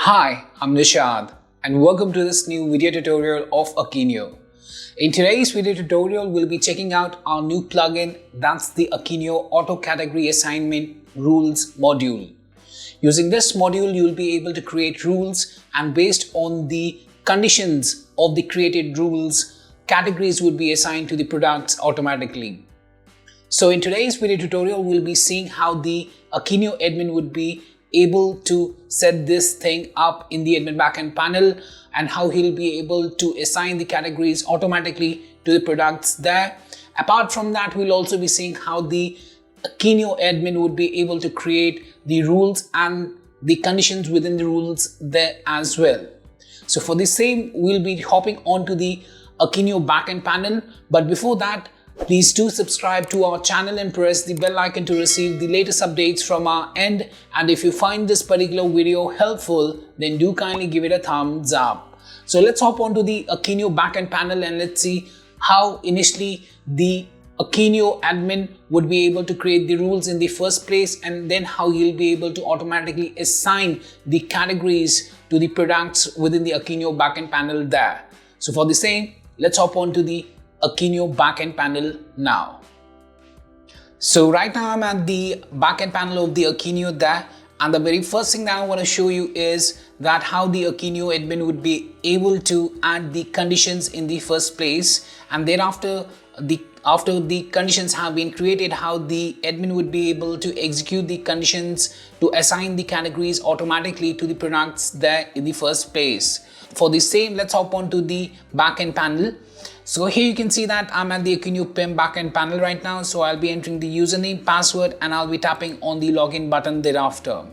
Hi, I'm Nishad and welcome to this new video tutorial of Akeneo. In today's video tutorial, we'll be checking out our new plugin, that's the Akeneo Auto Category Assignment Rules module. Using this module, you'll be able to create rules, and based on the conditions of the created rules, categories would be assigned to the products automatically. So in today's video tutorial, we'll be seeing how the Akeneo admin would be able to set this thing up in the admin backend panel, and how he'll be able to assign the categories automatically to the products there. Apart from that, we'll also be seeing how the Akeneo admin would be able to create the rules and the conditions within the rules there as well. So for the same, we'll be hopping onto the Akeneo backend panel. But before that, please do subscribe to our channel and press the bell icon to receive the latest updates from our end. And if you find this particular video helpful, then do kindly give it a thumbs up. So let's hop onto the Akeneo backend panel and let's see how initially the Akeneo admin would be able to create the rules in the first place, and then how you'll be able to automatically assign the categories to the products within the Akeneo backend panel there. So for the same, let's hop onto the Akeneo backend panel now. So right now I'm at the backend panel of the Akeneo there, and the very first thing that I want to show you is that how the Akeneo admin would be able to add the conditions in the first place, and thereafter after the conditions have been created, how the admin would be able to execute the conditions to assign the categories automatically to the products there in the first place. For the same, let's hop on to the backend panel. So here you can see that I'm at the Akeneo PIM backend panel right now. So I'll be entering the username, password, and I'll be tapping on the login button thereafter.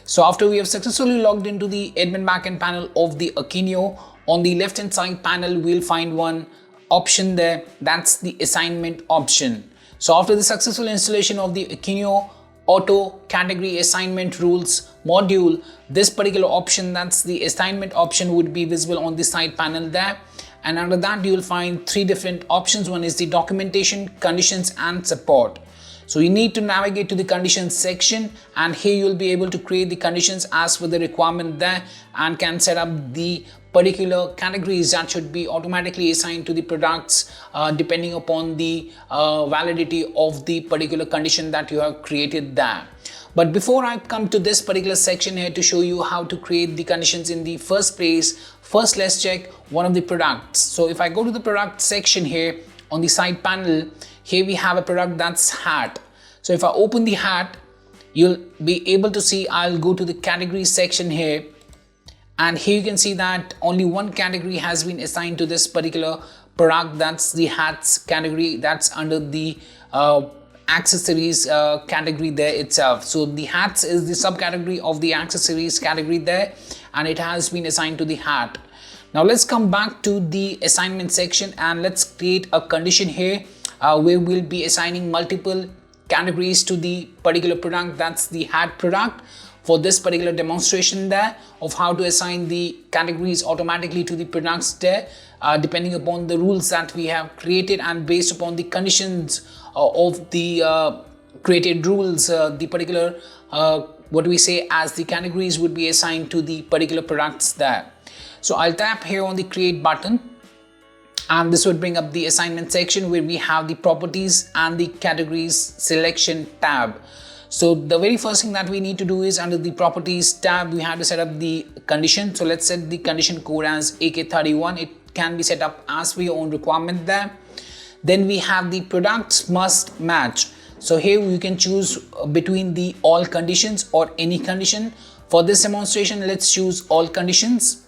So after we have successfully logged into the admin backend panel of the Akeneo, on the left hand side panel, we'll find one option there, that's the assignment option. So after the successful installation of the Akeneo Auto Category Assignment Rules module, this particular option, that's the assignment option, would be visible on the side panel there. And under that, you will find three different options. One is the documentation, conditions, and support. So you need to navigate to the conditions section, and here you will be able to create the conditions as per the requirement there, and can set up the particular categories that should be automatically assigned to the products depending upon the validity of the particular condition that you have created there. But before I come to this particular section here to show you how to create the conditions in the first place, first let's check one of the products. So if I go to the product section here on the side panel, here we have a product that's hat. So if I open the hat, you'll be able to see, I'll go to the category section here, and here you can see that only one category has been assigned to this particular product, that's the hats category, that's under the accessories category there itself. So the hats is the subcategory of the accessories category there, and it has been assigned to the hat. Now let's come back to the assignment section, and let's create a condition here where we'll be assigning multiple categories to the particular product, that's the hat product, for this particular demonstration there of how to assign the categories automatically to the products there depending upon the rules that we have created, and based upon the conditions of the created rules, the particular what we say as the categories would be assigned to the particular products there. So I'll tap here on the create button, and this would bring up the assignment section where we have the properties and the categories selection tab. So the very first thing that we need to do is under the properties tab, we have to set up the condition. So let's set the condition code as AK31. It can be set up as per your own requirement there. Then we have the products must match. So here you can choose between the all conditions or any condition. For this demonstration, let's choose all conditions.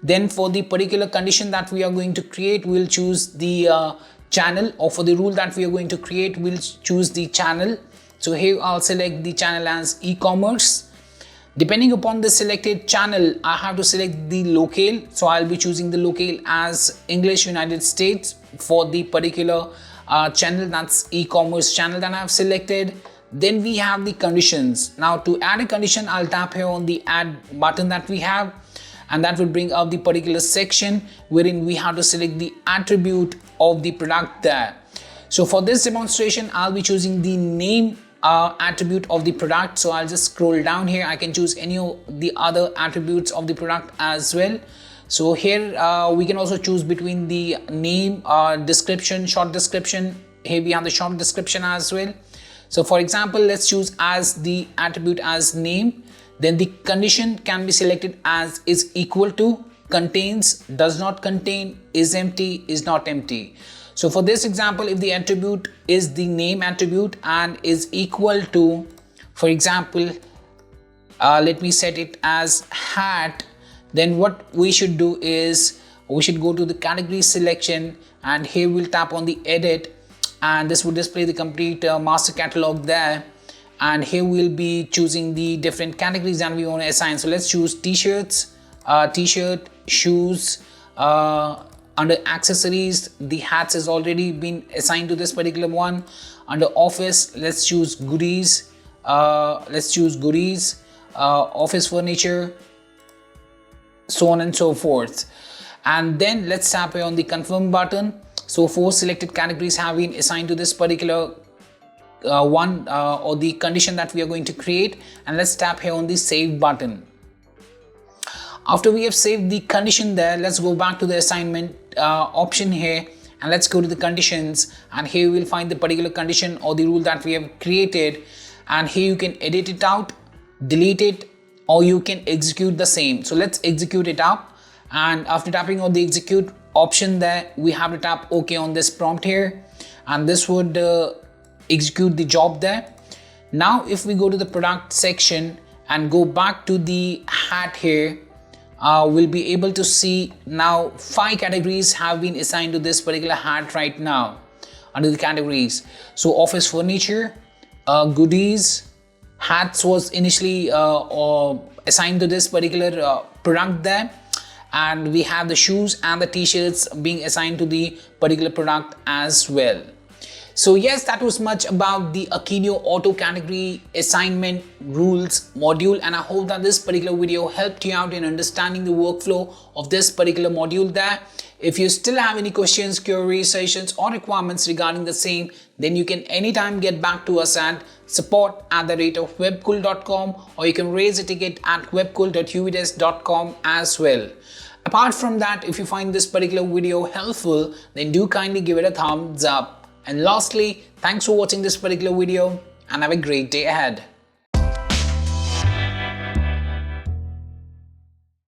Then for the particular condition that we are going to create, we'll choose the channel, or for the rule that we are going to create, we'll choose the channel. So here I'll select the channel as e-commerce. Depending upon the selected channel, I have to select the locale. So I'll be choosing the locale as English United States for the particular channel, that's e-commerce channel that I've selected. Then we have the conditions. Now to add a condition, I'll tap here on the add button that we have, and that will bring up the particular section wherein we have to select the attribute of the product there. So for this demonstration, I'll be choosing the name attribute of the product. So I'll just scroll down here. I can choose any of the other attributes of the product as well. So here we can also choose between the name, description, short description. Here we have the short description as well. So for example, let's choose as the attribute as name. Then the condition can be selected as is equal to, contains, does not contain, is empty, is not empty. So for this example, if the attribute is the name attribute and is equal to, for example, let me set it as hat, then what we should do is we should go to the category selection, and here we'll tap on the edit, and this will display the complete master catalog there. And here we'll be choosing the different categories that we want to assign. So let's choose t-shirts, t-shirt, shoes. Under accessories, the hats has already been assigned to this particular one. Under office, let's choose goodies. Office furniture, so on and so forth. And then let's tap here on the confirm button. So 4 selected categories have been assigned to this particular one or the condition that we are going to create. And let's tap here on the save button. After we have saved the condition there, let's go back to the assignment option here, and let's go to the conditions, and here we'll find the particular condition or the rule that we have created, and here you can edit it out, delete it, or you can execute the same. So let's execute it out, and after tapping on the execute option there, we have to tap OK on this prompt here, and this would execute the job there. Now if we go to the product section and go back to the hat here, we'll be able to see now 5 categories have been assigned to this particular hat right now under the categories. So office furniture, goodies, hats was initially assigned to this particular product there, and we have the shoes and the t-shirts being assigned to the particular product as well. So yes, that was much about the Akeneo auto category assignment rules module, and I hope that this particular video helped you out in understanding the workflow of this particular module there. If you still have any questions, queries, suggestions or requirements regarding the same, then you can anytime get back to us at support@webcool.com, or you can raise a ticket at webcool.uvidesk.com as well. Apart from that, if you find this particular video helpful, then do kindly give it a thumbs up. And lastly, thanks for watching this particular video, and have a great day ahead.